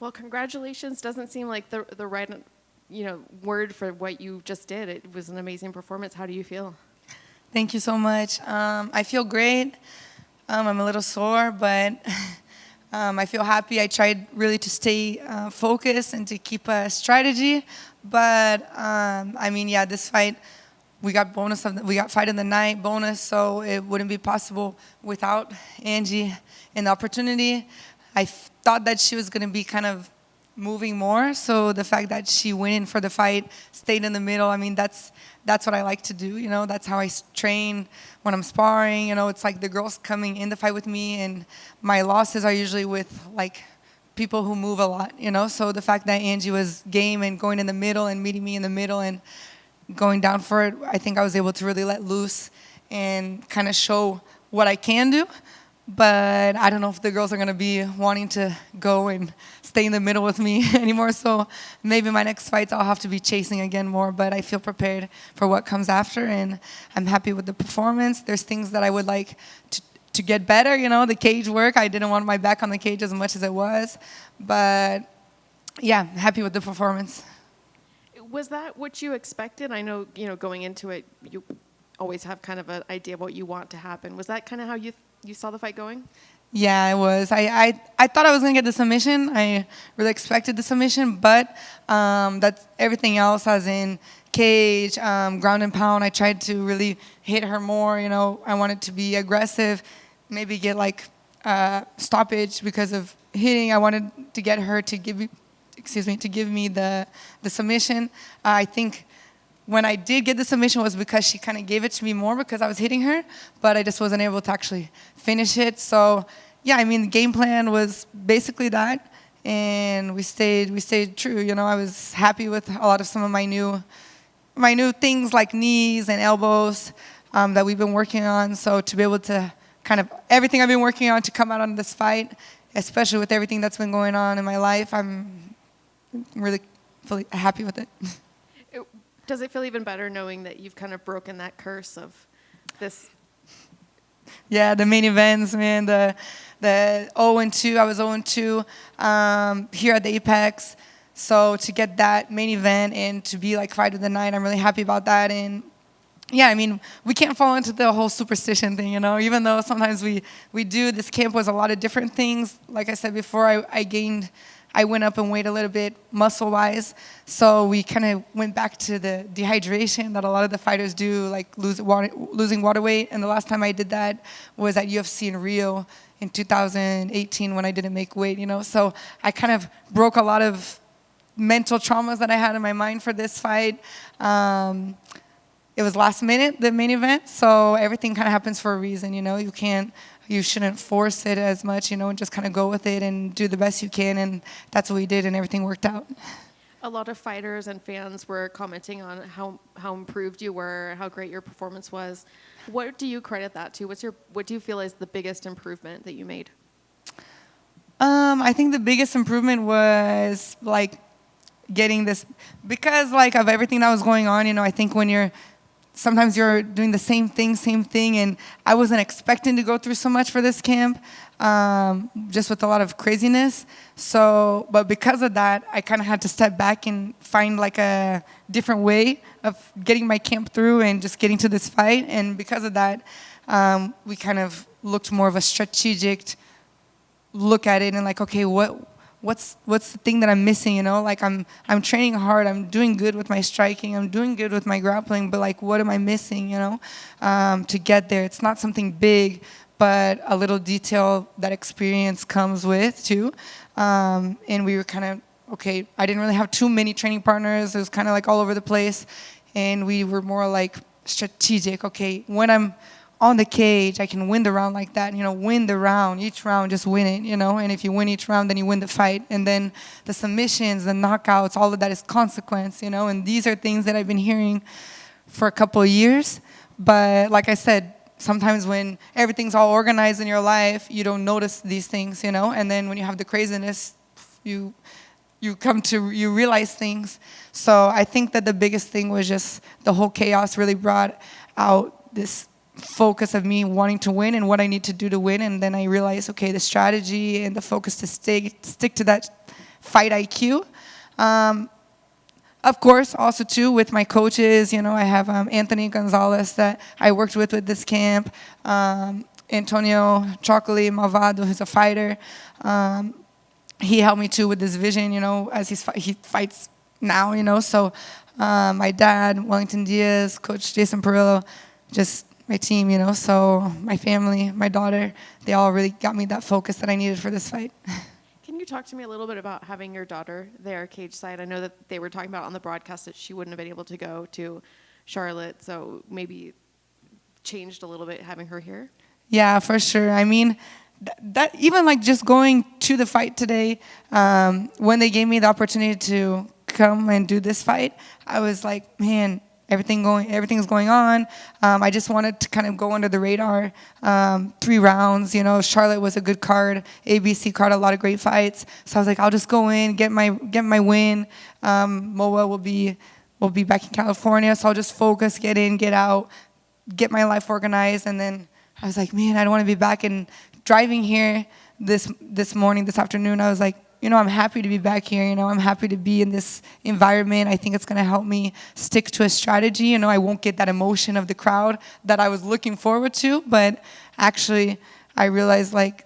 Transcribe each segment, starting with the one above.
Well, congratulations doesn't seem like the right, word for what you just did. It was an amazing performance. How do you feel? Thank you so much. I feel great. I'm a little sore, but I feel happy. I tried really to stay focused and to keep a strategy. But this fight, we got fight of the night bonus, so it wouldn't be possible without Angie and the opportunity. Thought that she was going to be kind of moving more, so the fact that she went in for the fight, stayed in the middle, that's what I like to do, that's how I train when I'm sparring, it's like the girls coming in the fight with me, and my losses are usually with like people who move a lot, so the fact that Angie was game and going in the middle and meeting me in the middle and going down for it, I think I was able to really let loose and kind of show what I can do. But I don't know if the girls are going to be wanting to go and stay in the middle with me anymore. So maybe my next fights I'll have to be chasing again more. But I feel prepared for what comes after, and I'm happy with the performance. There's things that I would like to get better. The cage work. I didn't want my back on the cage as much as it was. But yeah, happy with the performance. Was that what you expected? I know, going into it, you always have kind of an idea of what you want to happen. Was that kind of how you saw the fight going? Yeah, it was. I thought I was going to get the submission. I really expected the submission, but that's everything else, as in cage, ground and pound. I tried to really hit her more. I wanted to be aggressive, maybe get like stoppage because of hitting. I wanted to get her to give me the submission. I think when I did get the submission was because she kind of gave it to me more because I was hitting her, but I just wasn't able to actually finish it. So, yeah, the game plan was basically that, and we stayed true. I was happy with a lot of some of my new things like knees and elbows that we've been working on. So to be able to kind of everything I've been working on to come out on this fight, especially with everything that's been going on in my life, I'm really happy with it. Does it feel even better knowing that you've kind of broken that curse of this? Yeah, the main events, man. The 0-2, I was 0-2 here at the Apex. So to get that main event and to be like fight of the night, I'm really happy about that. And yeah, we can't fall into the whole superstition thing, even though sometimes we do. This camp was a lot of different things. Like I said before, I went up in weight a little bit muscle-wise, so we kind of went back to the dehydration that a lot of the fighters do, like losing water weight. And the last time I did that was at UFC in Rio in 2018 when I didn't make weight, So I kind of broke a lot of mental traumas that I had in my mind for this fight. It was last minute, the main event, so everything kind of happens for a reason, You shouldn't force it as much, and just kind of go with it and do the best you can, and that's what we did, and everything worked out. A lot of fighters and fans were commenting on how improved you were, how great your performance was. What do you credit that to? What do you feel is the biggest improvement that you made? I think the biggest improvement was like getting this, because like of everything that was going on, I think when sometimes you're doing the same thing, and I wasn't expecting to go through so much for this camp, just with a lot of craziness. So, but because of that, I kind of had to step back and find like a different way of getting my camp through and just getting to this fight. And because of that, we kind of looked more of a strategic look at it and like, okay, what's the thing that I'm missing, Like I'm training hard, I'm doing good with my striking, I'm doing good with my grappling, but like what am I missing, to get there? It's not something big, but a little detail that experience comes with too. And we were kind of, okay, I didn't really have too many training partners. It was kind of like all over the place. And we were more like strategic. Okay, when I'm on the cage, I can win the round like that, win the round, each round, just win it, and if you win each round, then you win the fight. And then the submissions, the knockouts, all of that is consequence, and these are things that I've been hearing for a couple of years. But like I said, sometimes when everything's all organized in your life, you don't notice these things, and then when you have the craziness, you realize things. So I think that the biggest thing was just the whole chaos really brought out this focus of me wanting to win and what I need to do to win. And then I realized, okay, the strategy and the focus to stick to that fight IQ. Of course, also too with my coaches, I have Anthony Gonzalez that I worked with this camp, Antonio Chocolate Malvado, who's a fighter. He helped me too with this vision, as he fights now, So my dad, Wellington Diaz, Coach Jason Perillo, just my team, So my family, my daughter, they all really got me that focus that I needed for this fight. Can you talk to me a little bit about having your daughter there cage side? I know that they were talking about on the broadcast that she wouldn't have been able to go to Charlotte, so maybe changed a little bit having her here? Yeah, for sure. I mean, that even like just going to the fight today, when they gave me the opportunity to come and do this fight, I was like, man, everything's going on. I just wanted to kind of go under the radar. 3 rounds, Charlotte was a good card, ABC card, a lot of great fights. So I was like, I'll just go in, get my win. Moa will be back in California, so I'll just focus, get in, get out, get my life organized, and then I was like, man, I don't want to be back. And driving here this afternoon, I was like, I'm happy to be back here. I'm happy to be in this environment. I think it's going to help me stick to a strategy. I won't get that emotion of the crowd that I was looking forward to. But actually, I realized like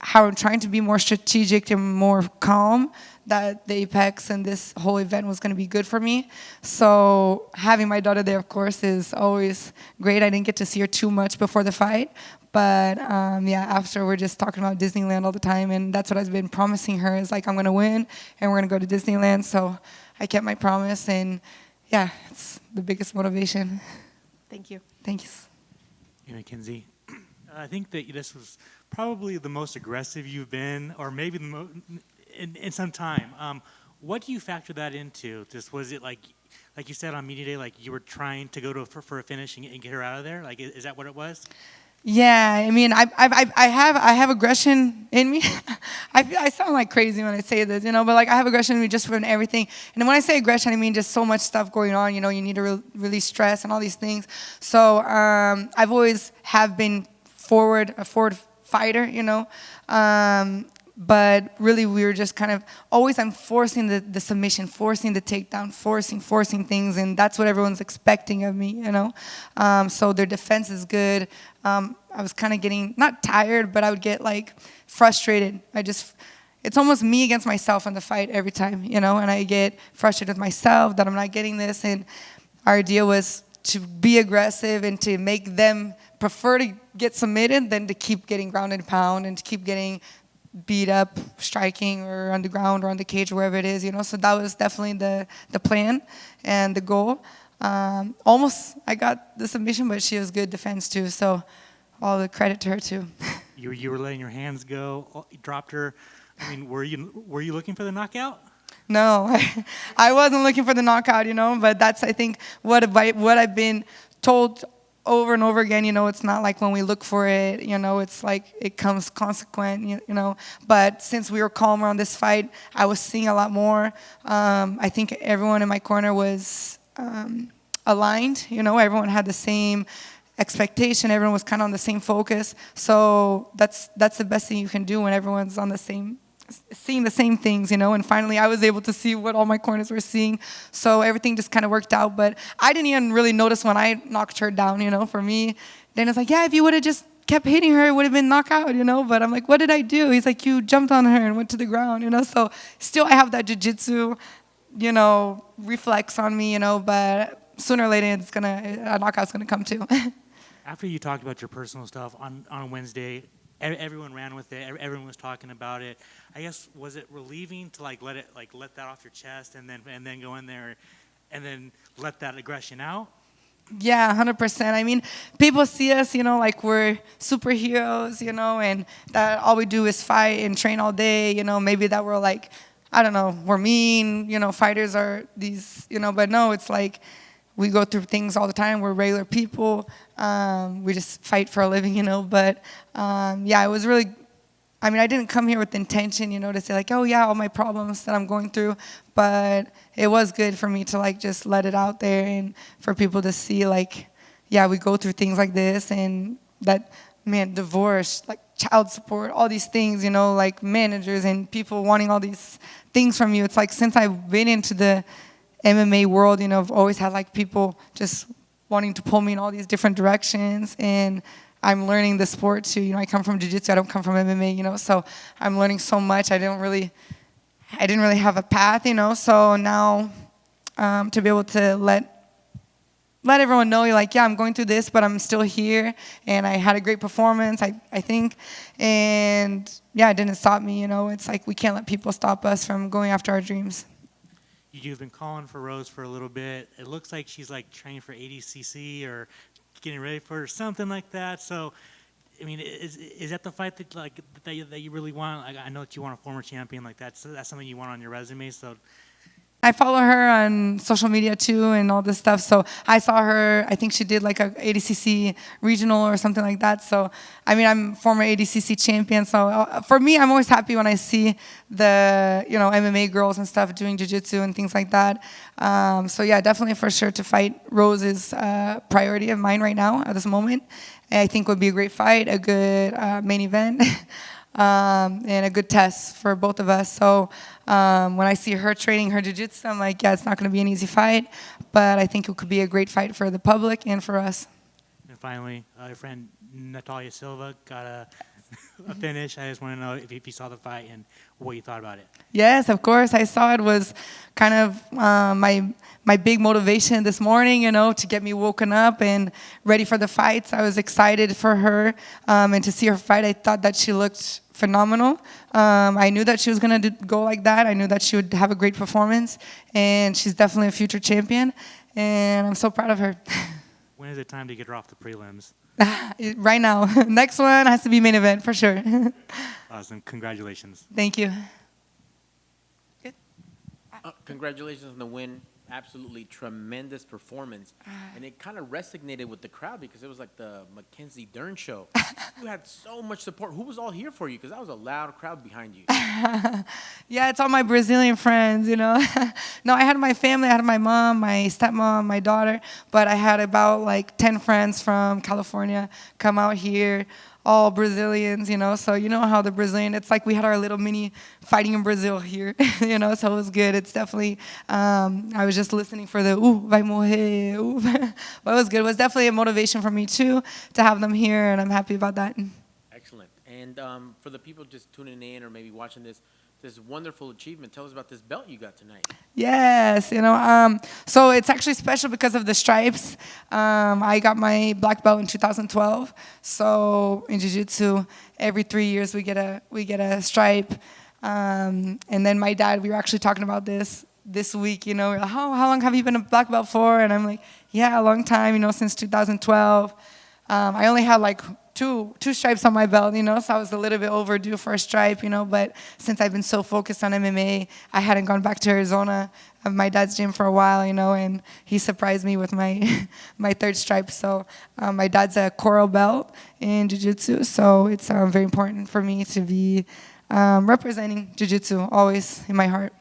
how I'm trying to be more strategic and more calm, that the Apex and this whole event was going to be good for me. So having my daughter there, of course, is always great. I didn't get to see her too much before the fight. But after we're just talking about Disneyland all the time, and that's what I've been promising her is like I'm gonna win and we're gonna go to Disneyland. So I kept my promise, and yeah, it's the biggest motivation. Thank you. Thank you. Hey, Mackenzie. I think that this was probably the most aggressive you've been, or maybe the in some time. What do you factor that into? Just was it like you said on media day, like you were trying to go for a finish and get her out of there? Like, is that what it was? Yeah, I mean, I have aggression in me. I sound like crazy when I say this, but like I have aggression in me just from everything. And when I say aggression, I mean just so much stuff going on. You need to release stress and all these things. So I've always have been a forward fighter, but really we were just kind of always I'm forcing the submission, forcing the takedown, forcing things, and that's what everyone's expecting of me, So their defense is good. I was kind of getting, not tired, but I would get like frustrated. It's almost me against myself in the fight every time, and I get frustrated with myself that I'm not getting this, and our idea was to be aggressive and to make them prefer to get submitted than to keep getting ground and pound and to keep getting beat up, striking, or on the ground or on the cage, or wherever it is, So that was definitely the plan and the goal. Almost I got the submission, but she was good defense too. So all the credit to her too. You were letting your hands go. You dropped her. I mean, were you looking for the knockout? No, I wasn't looking for the knockout, But that's I think what I've been told over and over again, it's not like when we look for it, it's like it comes consequent, But since we were calmer on this fight, I was seeing a lot more. I think everyone in my corner was aligned, everyone had the same expectation, everyone was kind of on the same focus. So that's the best thing you can do when everyone's on seeing the same things, and finally I was able to see what all my corners were seeing. So everything just kind of worked out, but I didn't even really notice when I knocked her down, For me, Dana's like, yeah, if you would have just kept hitting her, it would have been knockout, But I'm like, what did I do? He's like, you jumped on her and went to the ground, So still I have that jiu-jitsu, reflex on me, But sooner or later a knockout's gonna come too. After you talked about your personal stuff on Wednesday, everyone ran with it. Everyone was talking about it. I guess, was it relieving to let that off your chest and then go in there and then let that aggression out? Yeah, 100%. I mean, people see us, like we're superheroes, and that all we do is fight and train all day. Maybe that we're like, I don't know, we're mean. Fighters are these, but no, it's like we go through things all the time. We're regular people. We just fight for a living, But it was really, I didn't come here with the intention, to say like, oh yeah, all my problems that I'm going through. But it was good for me to just let it out there and for people to see we go through things like this, and that man, divorce, like child support, all these things, you know, like managers and people wanting all these things from you. It's like since I've been into the MMA world, you know, I've always had like people just wanting to pull me in all these different directions, and I'm learning the sport too. You know, I come from jiu-jitsu, I don't come from MMA, you know, so I'm learning so much. I didn't really have a path, you know, so now to be able to let everyone know, you're like, yeah, I'm going through this, but I'm still here, and I had a great performance, I think, and yeah, it didn't stop me, you know. It's like we can't let people stop us from going after our dreams. You've been calling for Rose for a little bit. It looks like she's like training for ADCC or getting ready for something like that. So, I mean, is that the fight that you really want? Like, I know that you want a former champion like that. So that's something you want on your resume. So I follow her on social media too and all this stuff. So I saw her, I think she did like a ADCC regional or something like that. So, I mean, I'm former ADCC champion. So for me, I'm always happy when I see the, you know, MMA girls and stuff doing jiu-jitsu and things like that. So yeah, definitely for sure to fight Rose is a priority of mine right now at this moment. And I think would be a great fight, a good main event. And a good test for both of us. So when I see her training her jiu-jitsu, I'm like, yeah, it's not going to be an easy fight, but I think it could be a great fight for the public and for us. And finally, your friend Natalia Silva got a finish. I just want to know if you saw the fight and what you thought about it. Yes, of course. I saw it. Was kind of my big motivation this morning, you know, to get me woken up and ready for the fights. I was excited for her and to see her fight. I thought that she looked phenomenal. I knew that she was going to go like that. I knew that she would have a great performance, and she's definitely a future champion, and I'm so proud of her. When is it time to get her off the prelims? Right now. Next one has to be main event for sure. Awesome. Congratulations. Thank you. Good. Congratulations on the win. Absolutely tremendous performance. And it kind of resonated with the crowd because it was like the Mackenzie Dern show. You had so much support. Who was all here for you? Because that was a loud crowd behind you. Yeah, it's all my Brazilian friends, you know. No, I had my family. I had my mom, my stepmom, my daughter. But I had about like 10 friends from California come out here, all Brazilians, you know. So you know how the Brazilian, it's like we had our little mini fighting in Brazil here, you know. So it was good. It's definitely, I was just listening for the, vai morrer, ooh. But it was good. It was definitely a motivation for me too, to have them here, and I'm happy about that. Excellent. And for the people just tuning in or maybe watching this wonderful achievement, tell us about this belt you got tonight. Yes, you know, so it's actually special because of the stripes. I got my black belt in 2012. So in jiu-jitsu, every 3 years we get a stripe. And then my dad, we were actually talking about this week, you know, we're like, how long have you been a black belt for? And I'm like, yeah, a long time, you know, since 2012. I only had like two stripes on my belt, you know, so I was a little bit overdue for a stripe, you know, but since I've been so focused on MMA, I hadn't gone back to Arizona, my dad's gym for a while, you know, and he surprised me with my my third stripe. So my dad's a coral belt in jiu-jitsu, so it's very important for me to be representing jiu-jitsu always in my heart.